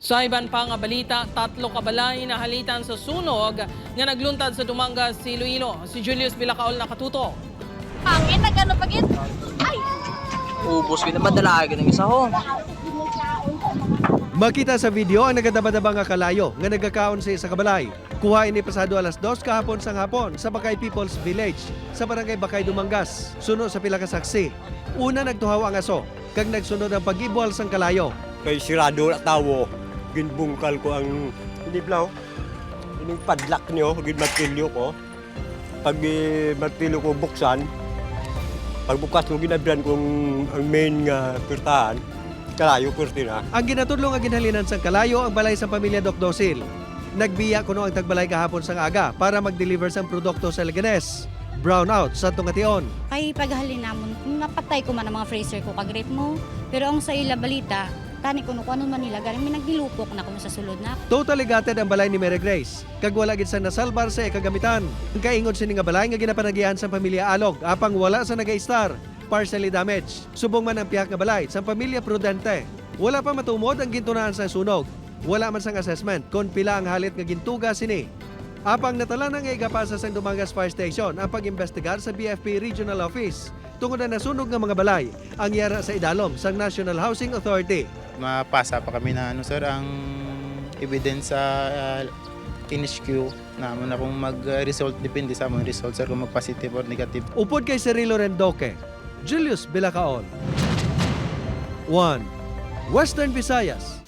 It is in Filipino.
Sa iban pa nga balita, 3 kabalay na halitan sa sunog nga nagluntad sa Dumangas, Iloilo. Si Julius Bilacaol nakatuto. Hangin na gano'n pagit. Ay! Ubus ko naman dalaga ng isa ho. Makita sa video ang nagadaba-daba nga kalayo nga nagkakaon sa isa kabalay. Kuha ini pasado alas 2 kahapon sang hapon sa Bakay People's Village sa barangay Bakay, Dumangas. Suno sa pila ka saksi. Una nagtuhaw ang aso, kag nagsunod ang pag-ibuhal sang kalayo. Kay sirado na tawo, ginbungkal ko ang iniblaw. Ining padlak niyo, ginmatilyo ko. Pag matilyo ko buksan, pagbukas ko ginabran kong ang main nga pirtahan, kalayo kurtina. Ang ginatudlo nga ginhalinan sang kalayo ang balay sa pamilya Doc Dosil. Nagbiya kuno ang tagbalay kahapon sang aga para mag-deliver sang produkto sa Leganes. Brownout sa tungation. Kay paghalin namon, kung napatay ko man ang mga freezer ko kag-rep mo. Pero ang sa ila balita, tani ko no kung ano man nila, galing may nagdilupok na kung sa sulod na. Totally gutted ang balay ni Mary Grace. Kag wala gid sa nasalbar sa kagamitan. Ang kaingod sini nga balay nga ginapanagihan sa pamilya Alog apang wala sa naga-star. Partially damaged. Subong man ang pihak nga balay sa pamilya Prudente. Wala pa matumod ang gintunaan sa sunog. Wala man sang assessment kung pila ang halit nga gintuga sini. Apang natala na nga igapasa sa Dumangas Fire Station ang pag-imbestigar sa BFP Regional Office tungod na nasunog nga mga balay ang yara sa idalom sa National Housing Authority. Mapasa pa kami na sir, ang evidence sa NHQ na na kung mag-result, depende sa mga result sir, kung mag-positive or negative. Upod kay Cirilo Rendoque, Julius Bilacaol. 1. Western Visayas.